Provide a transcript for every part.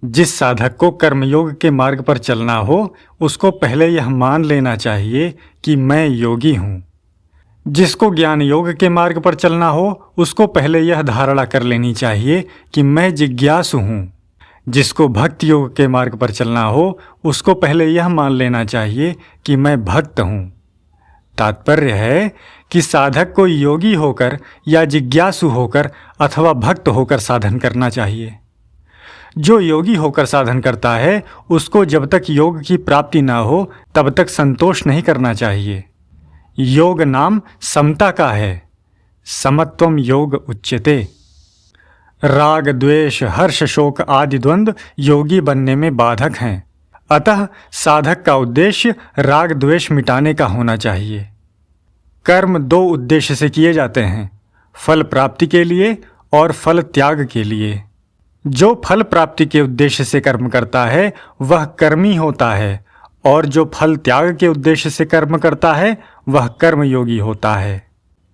जिस साधक को कर्मयोग के मार्ग पर चलना हो उसको पहले यह मान लेना चाहिए कि मैं योगी हूँ। जिसको ज्ञान योग के मार्ग पर चलना हो उसको पहले यह धारणा कर लेनी चाहिए कि मैं जिज्ञासु हूँ। जिसको भक्ति योग के मार्ग पर चलना हो उसको पहले यह मान लेना चाहिए कि मैं भक्त हूँ। तात्पर्य है कि साधक को योगी होकर या जिज्ञासु होकर अथवा भक्त होकर साधन करना चाहिए। जो योगी होकर साधन करता है उसको जब तक योग की प्राप्ति ना हो तब तक संतोष नहीं करना चाहिए। योग नाम समता का है। समत्वम योग उच्यते। राग द्वेष हर्ष शोक आदि द्वंद्व योगी बनने में बाधक हैं। अतः साधक का उद्देश्य राग द्वेष मिटाने का होना चाहिए। कर्म दो उद्देश्य से किए जाते हैं, फल प्राप्ति के लिए और फल त्याग के लिए। जो फल प्राप्ति के उद्देश्य से कर्म करता है वह कर्मी होता है और जो फल त्याग के उद्देश्य से कर्म करता है वह कर्मयोगी होता है।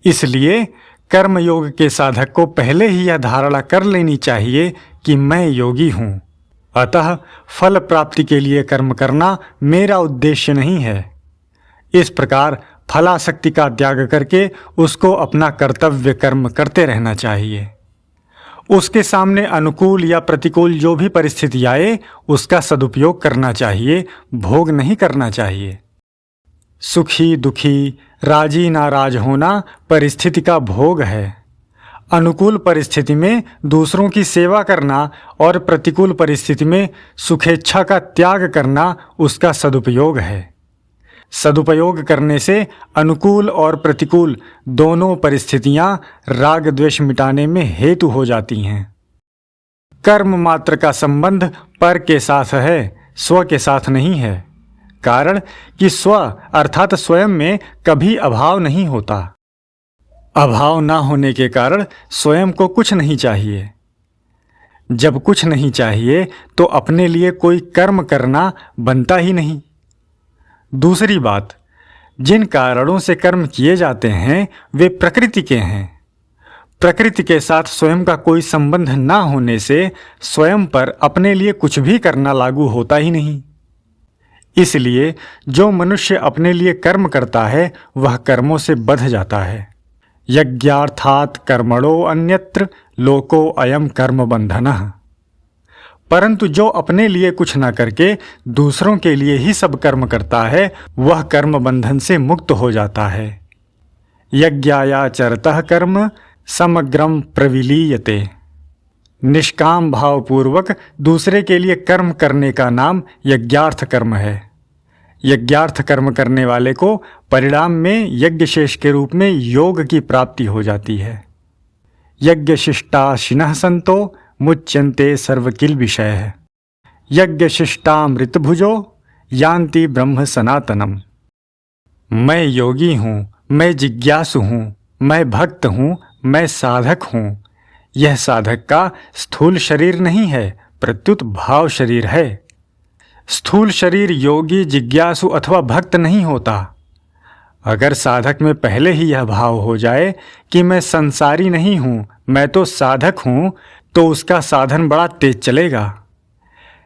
इसलिए कर्मयोग के साधक को पहले ही यह धारणा कर लेनी चाहिए कि मैं योगी हूँ। अतः फल प्राप्ति के लिए कर्म करना मेरा उद्देश्य नहीं है। इस प्रकार फलासक्ति का त्याग करके उसको अपना कर्तव्य कर्म करते रहना चाहिए। उसके सामने अनुकूल या प्रतिकूल जो भी परिस्थिति आए उसका सदुपयोग करना चाहिए, भोग नहीं करना चाहिए। सुखी दुखी राजी नाराज होना परिस्थिति का भोग है। अनुकूल परिस्थिति में दूसरों की सेवा करना और प्रतिकूल परिस्थिति में सुखेच्छा का त्याग करना उसका सदुपयोग है। सदुपयोग करने से अनुकूल और प्रतिकूल दोनों परिस्थितियां राग द्वेष मिटाने में हेतु हो जाती हैं। कर्म मात्र का संबंध पर के साथ है, स्व के साथ नहीं है। कारण कि स्व अर्थात स्वयं में कभी अभाव नहीं होता। अभाव ना होने के कारण स्वयं को कुछ नहीं चाहिए। जब कुछ नहीं चाहिए तो अपने लिए कोई कर्म करना बनता ही नहीं। दूसरी बात, जिन कारणों से कर्म किए जाते हैं वे प्रकृति के हैं। प्रकृति के साथ स्वयं का कोई संबंध ना होने से स्वयं पर अपने लिए कुछ भी करना लागू होता ही नहीं। इसलिए जो मनुष्य अपने लिए कर्म करता है वह कर्मों से बंध जाता है। यज्ञार्थात् कर्मणो अन्यत्र लोको अयम कर्म बंधनः। परंतु जो अपने लिए कुछ न करके दूसरों के लिए ही सब कर्म करता है वह कर्म बंधन से मुक्त हो जाता है। यज्ञायाचरतः कर्म समग्रम प्रविलीयते। निष्काम भावपूर्वक दूसरे के लिए कर्म करने का नाम यज्ञार्थ कर्म है। यज्ञार्थ कर्म करने वाले को परिणाम में यज्ञ शेष के रूप में योग की प्राप्ति हो जाती है। यज्ञ शिष्टाशिनः संतो मुच्यन्ते सर्वकिल विषय। यज्ञ शिष्टामृत भुजो यान्ति ब्रह्म सनातनम। मैं योगी हूँ, मैं जिज्ञासु हूँ, मैं भक्त हूँ, मैं साधक हूँ। यह साधक का स्थूल शरीर नहीं है प्रत्युत भाव शरीर है। स्थूल शरीर योगी जिज्ञासु अथवा भक्त नहीं होता। अगर साधक में पहले ही यह भाव हो जाए कि मैं संसारी नहीं हूँ, मैं तो साधक हूँ, तो उसका साधन बड़ा तेज चलेगा।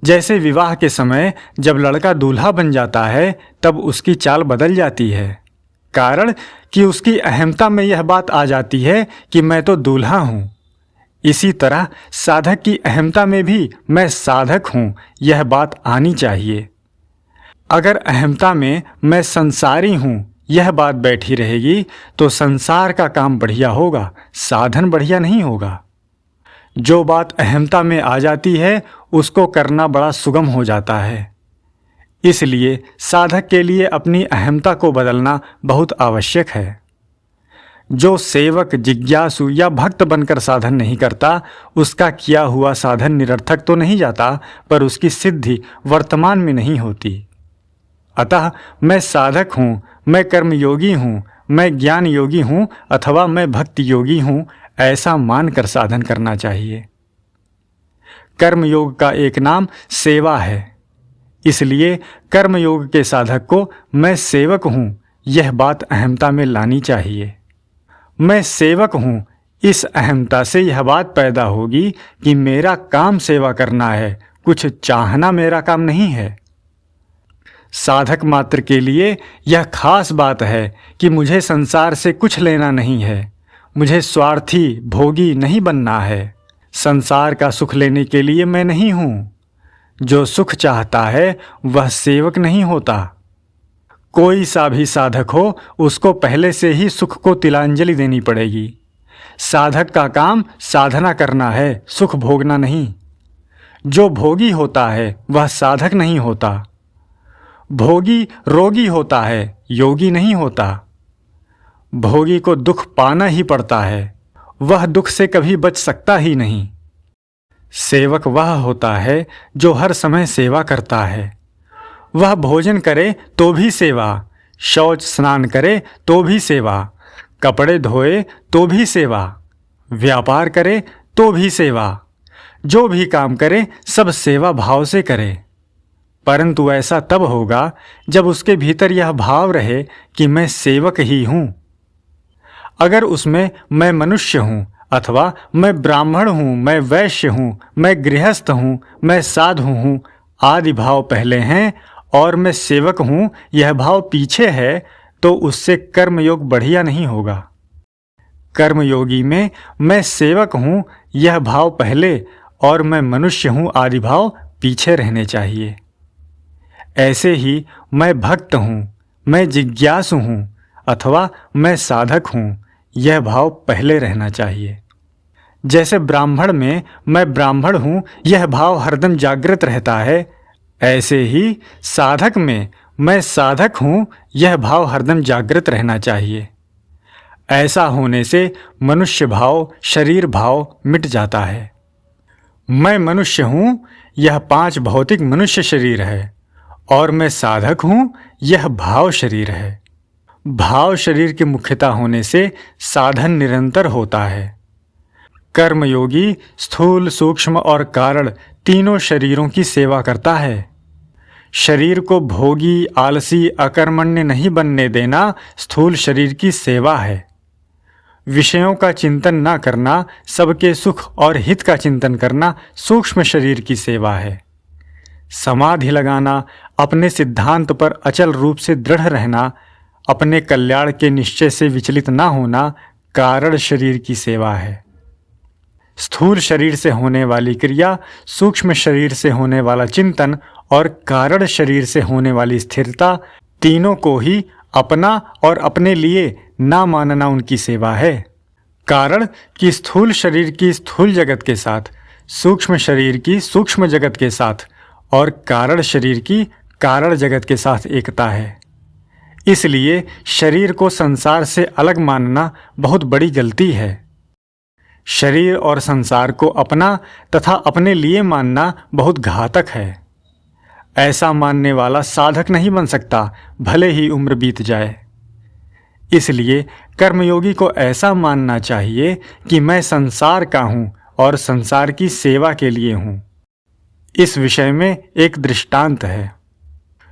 जैसे विवाह के समय जब लड़का दूल्हा बन जाता है तब उसकी चाल बदल जाती है। कारण कि उसकी अहमता में यह बात आ जाती है कि मैं तो दूल्हा हूँ। इसी तरह साधक की अहमता में भी मैं साधक हूँ यह बात आनी चाहिए। अगर अहमता में मैं संसारी हूँ यह बात बैठी रहेगी तो संसार का काम बढ़िया होगा, साधन बढ़िया नहीं होगा। जो बात अहमता में आ जाती है उसको करना बड़ा सुगम हो जाता है। इसलिए साधक के लिए अपनी अहमता को बदलना बहुत आवश्यक है। जो सेवक जिज्ञासु या भक्त बनकर साधन नहीं करता उसका किया हुआ साधन निरर्थक तो नहीं जाता पर उसकी सिद्धि वर्तमान में नहीं होती। अतः मैं साधक हूँ, मैं कर्मयोगी हूँ, मैं ज्ञान योगी हूँ अथवा मैं भक्ति योगी हूँ ऐसा मानकर साधन करना चाहिए। कर्मयोग का एक नाम सेवा है। इसलिए कर्मयोग के साधक को मैं सेवक हूँ यह बात अहमता में लानी चाहिए। मैं सेवक हूँ इस अहमता से यह बात पैदा होगी कि मेरा काम सेवा करना है, कुछ चाहना मेरा काम नहीं है। साधक मात्र के लिए यह खास बात है कि मुझे संसार से कुछ लेना नहीं है, मुझे स्वार्थी भोगी नहीं बनना है। संसार का सुख लेने के लिए मैं नहीं हूँ। जो सुख चाहता है वह सेवक नहीं होता। कोई सा भी साधक हो, उसको पहले से ही सुख को तिलांजलि देनी पड़ेगी। साधक का काम साधना करना है, सुख भोगना नहीं। जो भोगी होता है वह साधक नहीं होता। भोगी रोगी होता है, योगी नहीं होता। भोगी को दुख पाना ही पड़ता है, वह दुख से कभी बच सकता ही नहीं। सेवक वह होता है जो हर समय सेवा करता है। वह भोजन करे तो भी सेवा, शौच स्नान करे तो भी सेवा, कपड़े धोए तो भी सेवा, व्यापार करे तो भी सेवा। जो भी काम करे सब सेवा भाव से करे। परंतु ऐसा तब होगा जब उसके भीतर यह भाव रहे कि मैं सेवक ही हूँ। अगर उसमें मैं मनुष्य हूँ अथवा मैं ब्राह्मण हूँ, मैं वैश्य हूँ, मैं गृहस्थ हूँ, मैं साधु हूँ आदि भाव पहले हैं और मैं सेवक हूँ यह भाव पीछे है, तो उससे कर्मयोग बढ़िया नहीं होगा। कर्मयोगी में मैं सेवक हूँ यह भाव पहले और मैं मनुष्य हूँ आदि भाव पीछे रहने चाहिए। ऐसे ही मैं भक्त हूँ, मैं जिज्ञासु हूँ अथवा मैं साधक हूँ यह भाव पहले रहना चाहिए। जैसे ब्राह्मण में मैं ब्राह्मण हूँ यह भाव हरदम जागृत रहता है, ऐसे ही साधक में मैं साधक हूँ यह भाव हरदम जागृत रहना चाहिए। ऐसा होने से मनुष्य भाव, शरीर भाव मिट जाता है। मैं मनुष्य हूँ यह 5 भौतिक मनुष्य शरीर है और मैं साधक हूँ यह भाव शरीर है। भाव शरीर के मुख्यता होने से साधन निरंतर होता है। कर्मयोगी स्थूल, सूक्ष्म और कारण तीनों शरीरों की सेवा करता है। शरीर को भोगी, आलसी, अकर्मण्य नहीं बनने देना स्थूल शरीर की सेवा है। विषयों का चिंतन न करना, सबके सुख और हित का चिंतन करना सूक्ष्म शरीर की सेवा है। समाधि लगाना, अपने सिद्धांत पर अचल रूप से दृढ़ रहना, अपने कल्याण के निश्चय से विचलित न होना कारण शरीर की सेवा है। स्थूल शरीर से होने वाली क्रिया, सूक्ष्म शरीर से होने वाला चिंतन और कारण शरीर से होने वाली स्थिरता, तीनों को ही अपना और अपने लिए ना मानना उनकी सेवा है। कारण कि स्थूल शरीर की स्थूल जगत के साथ, सूक्ष्म शरीर की सूक्ष्म जगत के साथ और कारण शरीर की कारण जगत के साथ एकता है। इसलिए शरीर को संसार से अलग मानना बहुत बड़ी गलती है। शरीर और संसार को अपना तथा अपने लिए मानना बहुत घातक है। ऐसा मानने वाला साधक नहीं बन सकता, भले ही उम्र बीत जाए। इसलिए कर्मयोगी को ऐसा मानना चाहिए कि मैं संसार का हूँ और संसार की सेवा के लिए हूँ। इस विषय में एक दृष्टांत है।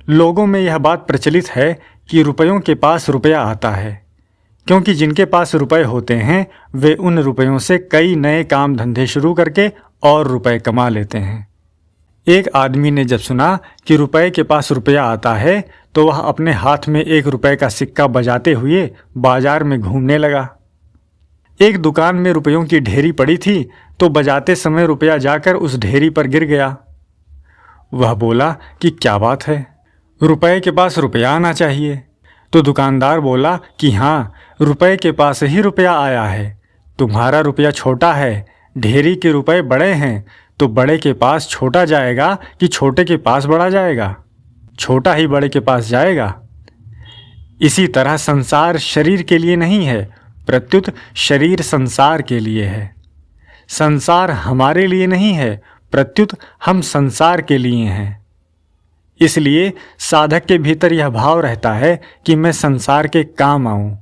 लोगों में यह बात प्रचलित है कि रुपयों के पास रुपया आता है, क्योंकि जिनके पास रुपए होते हैं वे उन रुपयों से कई नए काम धंधे शुरू करके और रुपए कमा लेते हैं। एक आदमी ने जब सुना कि रुपए के पास रुपया आता है तो वह अपने हाथ में 1 रुपए का सिक्का बजाते हुए बाजार में घूमने लगा। एक दुकान में रुपयों की ढेरी पड़ी थी तो बजाते समय रुपया जाकर उस ढेरी पर गिर गया। वह बोला कि क्या बात है, रुपए के पास रुपया आना चाहिए। तो दुकानदार बोला कि हाँ, रुपए के पास ही रुपया आया है। तुम्हारा रुपया छोटा है, ढेरी के रुपए बड़े हैं, तो बड़े के पास छोटा जाएगा कि छोटे के पास बड़ा जाएगा? छोटा ही बड़े के पास जाएगा। इसी तरह संसार शरीर के लिए नहीं है, प्रत्युत शरीर संसार के लिए है। संसार हमारे लिए नहीं है, प्रत्युत हम संसार के लिए हैं। इसलिए साधक के भीतर यह भाव रहता है कि मैं संसार के काम आऊं।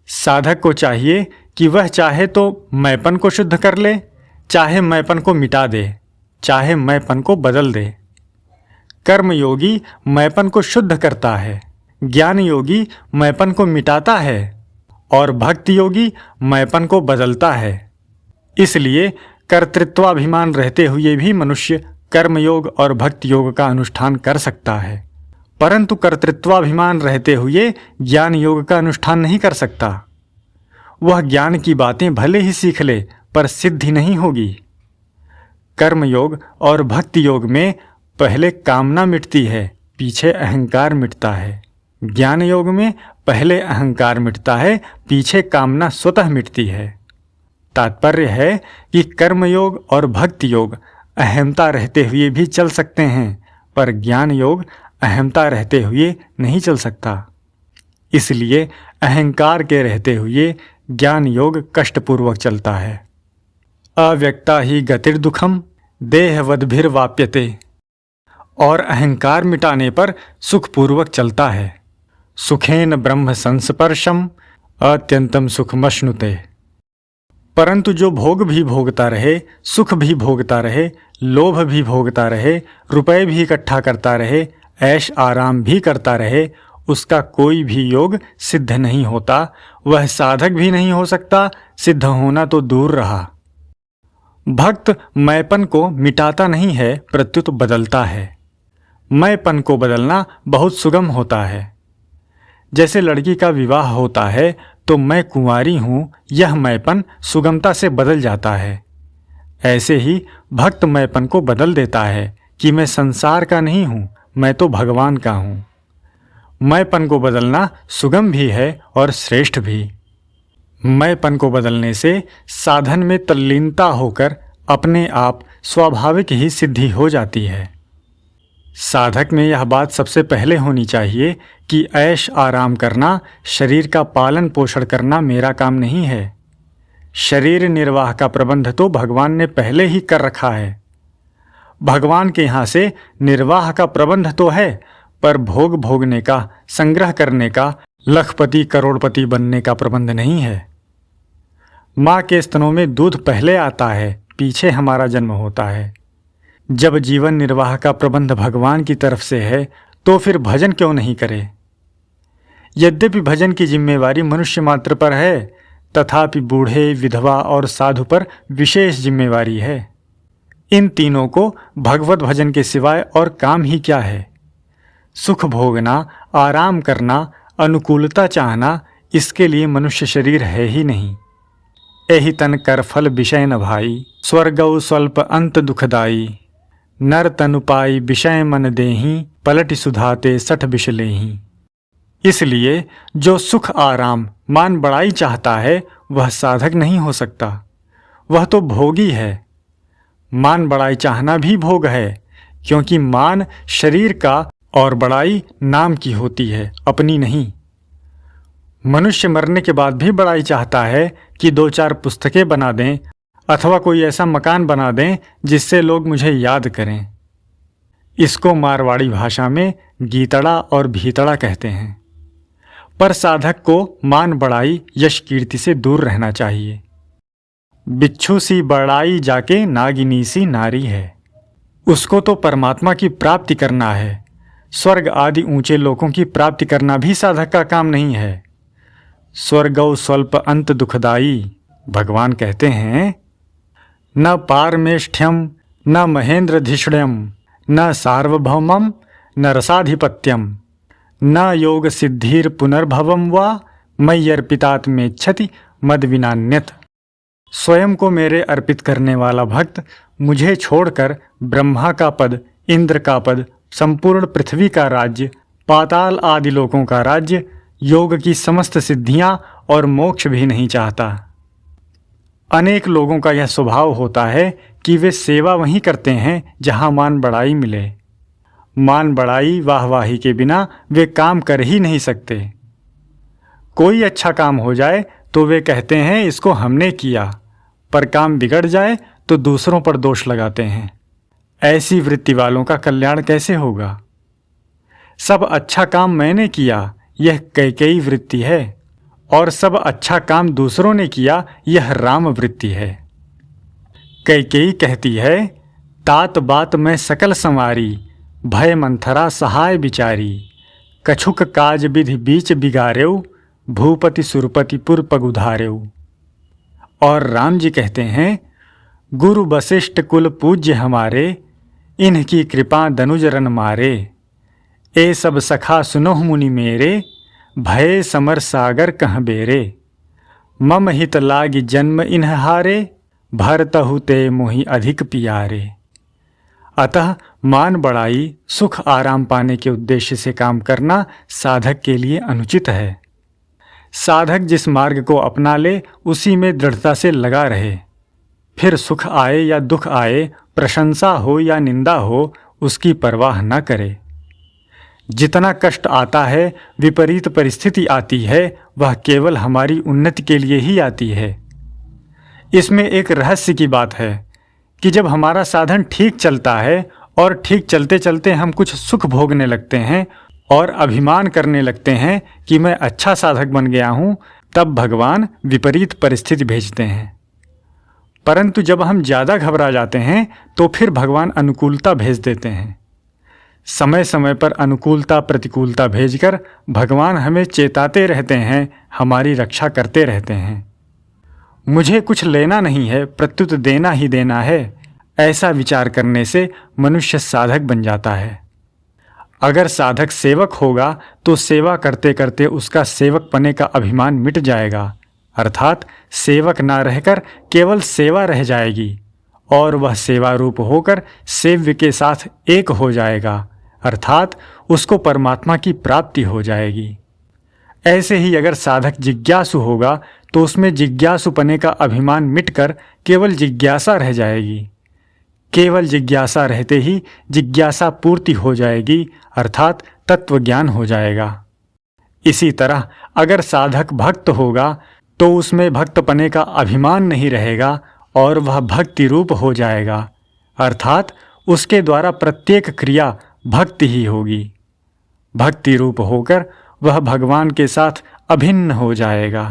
साधक को चाहिए कि वह चाहे तो मैंपन को शुद्ध कर ले, चाहे मैंपन को मिटा दे, चाहे मैंपन को बदल दे। कर्मयोगी मैंपन को शुद्ध करता है, ज्ञान योगी मैंपन को मिटाता है और भक्ति योगी मैंपन को बदलता है। इसलिए कर्तृत्वाभिमान रहते हुए भी मनुष्य कर्मयोग और भक्ति योग का अनुष्ठान कर सकता है, परंतु कर्तृत्वाभिमान रहते हुए ज्ञान योग का अनुष्ठान नहीं कर सकता। वह ज्ञान की बातें भले ही सीख ले पर सिद्धि नहीं होगी। कर्मयोग और भक्ति योग में पहले कामना मिटती है, पीछे अहंकार मिटता है। ज्ञान योग में पहले अहंकार मिटता है, पीछे कामना स्वतः मिटती है। तात्पर्य है कि कर्मयोग और भक्ति योग अहमता रहते हुए भी चल सकते हैं, पर ज्ञान योग अहमता रहते हुए नहीं चल सकता। इसलिए अहंकार के रहते हुए ज्ञान योग कष्टपूर्वक चलता है। अव्यक्ता ही गतिर्दुखम देहवद्भिर्वाप्यते, और अहंकार मिटाने पर सुखपूर्वक चलता है। सुखेन ब्रह्म संस्पर्शम अत्यंतम सुखमश्नुते। परंतु जो भोग भी भोगता रहे, सुख भी भोगता रहे, लोभ भी भोगता रहे, रुपए भी इकट्ठा करता रहे, ऐश आराम भी करता रहे, उसका कोई भी योग सिद्ध नहीं होता। वह साधक भी नहीं हो सकता, सिद्ध होना तो दूर रहा। भक्त मैंपन को मिटाता नहीं है, प्रत्युत बदलता है। मैंपन को बदलना बहुत सुगम होता है। जैसे लड़की का विवाह होता है तो मैं कुंवारी हूँ, यह मैंपन सुगमता से बदल जाता है। ऐसे ही भक्त मैंपन को बदल देता है कि मैं संसार का नहीं हूँ, मैं तो भगवान का हूँ। मैंपन को बदलना सुगम भी है और श्रेष्ठ भी। मैंपन को बदलने से साधन में तल्लीनता होकर अपने आप स्वाभाविक ही सिद्धि हो जाती है। साधक में यह बात सबसे पहले होनी चाहिए कि ऐश आराम करना, शरीर का पालन पोषण करना मेरा काम नहीं है। शरीर निर्वाह का प्रबंध तो भगवान ने पहले ही कर रखा है। भगवान के यहाँ से निर्वाह का प्रबंध तो है, पर भोग भोगने का, संग्रह करने का, लखपति करोड़पति बनने का प्रबंध नहीं है। माँ के स्तनों में दूध पहले आता है, पीछे हमारा जन्म होता है। जब जीवन निर्वाह का प्रबंध भगवान की तरफ से है तो फिर भजन क्यों नहीं करे। यद्यपि भजन की जिम्मेवारी मनुष्य मात्र पर है, तथापि बूढ़े, विधवा और साधु पर विशेष जिम्मेवारी है। इन तीनों को भगवत भजन के सिवाय और काम ही क्या है। सुख भोगना, आराम करना, अनुकूलता चाहना, इसके लिए मनुष्य शरीर है ही नहीं। एहि तन कर फल विषय न भाई, स्वर्गौ स्वल्प अंत दुखदाई। नर तनु पाई विषय मन देही, पलटि सुधाते सठ विष लेही। इसलिए जो सुख आराम मान बड़ाई चाहता है वह साधक नहीं हो सकता, वह तो भोगी है। मान बड़ाई चाहना भी भोग है, क्योंकि मान शरीर का और बड़ाई नाम की होती है, अपनी नहीं। मनुष्य मरने के बाद भी बड़ाई चाहता है कि 2-4 पुस्तकें बना दें अथवा कोई ऐसा मकान बना दें जिससे लोग मुझे याद करें। इसको मारवाड़ी भाषा में गीतड़ा और भीतड़ा कहते हैं। पर साधक को मान बड़ाई, यश कीर्ति से दूर रहना चाहिए। बिच्छू सी बड़ाई जाके नागिनी सी नारी है। उसको तो परमात्मा की प्राप्ति करना है। स्वर्ग आदि ऊंचे लोकों की प्राप्ति करना भी साधक का काम नहीं है। स्वर्गौ स्वल्प अंत दुखदाई, भगवान कहते हैं, न पारमेष्ठ्यम न महेंद्रधिष्ण्यम न सार्वभौमम न रसाधिपत्यम न योग सिद्धिर पुनर्भवम वा मय्यर्पितात्मेच्छति मद विनान्यत। स्वयं को मेरे अर्पित करने वाला भक्त मुझे छोड़कर ब्रह्मा का पद, इंद्र का पद, संपूर्ण पृथ्वी का राज्य, पाताल आदि लोकों का राज्य, योग की समस्त सिद्धियां और मोक्ष भी नहीं चाहता। अनेक लोगों का यह स्वभाव होता है कि वे सेवा वहीं करते हैं जहां मान बढ़ाई मिले। मान बढ़ाई वाहवाही के बिना वे काम कर ही नहीं सकते। कोई अच्छा काम हो जाए तो वे कहते हैं इसको हमने किया, पर काम बिगड़ जाए तो दूसरों पर दोष लगाते हैं। ऐसी वृत्ति वालों का कल्याण कैसे होगा। सब अच्छा काम मैंने किया, यह कैकेयी वृत्ति है, और सब अच्छा काम दूसरों ने किया, यह राम वृत्ति है। कैकेयी कहती है, तात बात में सकल संवारी, भय मंथरा सहाय बिचारी। कछुक काज विधि बीच बिगारेऊ, भूपति सुरपतिपुर पगुधारेऊ। और राम जी कहते हैं, गुरु वशिष्ठ कुल पूज्य हमारे, इनकी कृपा दनुज रन मारे। ए सब सखा सुनोह मुनि मेरे, भय समर सागर कह बेरे। मम हित लागी जन्म इन्ह हारे, भरतहु ते मोहि अधिक पियारे। अतः मान बढ़ाई, सुख आराम पाने के उद्देश्य से काम करना साधक के लिए अनुचित है। साधक जिस मार्ग को अपना ले उसी में दृढ़ता से लगा रहे। फिर सुख आए या दुख आए, प्रशंसा हो या निंदा हो, उसकी परवाह न करे। जितना कष्ट आता है, विपरीत परिस्थिति आती है, वह केवल हमारी उन्नति के लिए ही आती है। इसमें एक रहस्य की बात है कि जब हमारा साधन ठीक चलता है और ठीक चलते चलते हम कुछ सुख भोगने लगते हैं और अभिमान करने लगते हैं कि मैं अच्छा साधक बन गया हूँ, तब भगवान विपरीत परिस्थिति भेजते हैं। परंतु जब हम ज़्यादा घबरा जाते हैं तो फिर भगवान अनुकूलता भेज देते हैं। समय समय पर अनुकूलता प्रतिकूलता भेजकर भगवान हमें चेताते रहते हैं, हमारी रक्षा करते रहते हैं। मुझे कुछ लेना नहीं है, प्रत्युत देना ही देना है, ऐसा विचार करने से मनुष्य साधक बन जाता है। अगर साधक सेवक होगा तो सेवा करते करते उसका सेवक पने का अभिमान मिट जाएगा, अर्थात सेवक ना रहकर केवल सेवा रह जाएगी और वह सेवा रूप होकर सेव्य के साथ एक हो जाएगा, अर्थात उसको परमात्मा की प्राप्ति हो जाएगी। ऐसे ही अगर साधक जिज्ञासु होगा तो उसमें जिज्ञासुपने का अभिमान मिटकर केवल जिज्ञासा रह जाएगी। केवल जिज्ञासा रहते ही जिज्ञासा पूर्ति हो जाएगी, अर्थात तत्व ज्ञान हो जाएगा। इसी तरह अगर साधक भक्त होगा तो उसमें भक्तपने का अभिमान नहीं रहेगा और वह भक्ति रूप हो जाएगा, अर्थात उसके द्वारा प्रत्येक क्रिया भक्ति ही होगी। भक्ति रूप होकर वह भगवान के साथ अभिन्न हो जाएगा।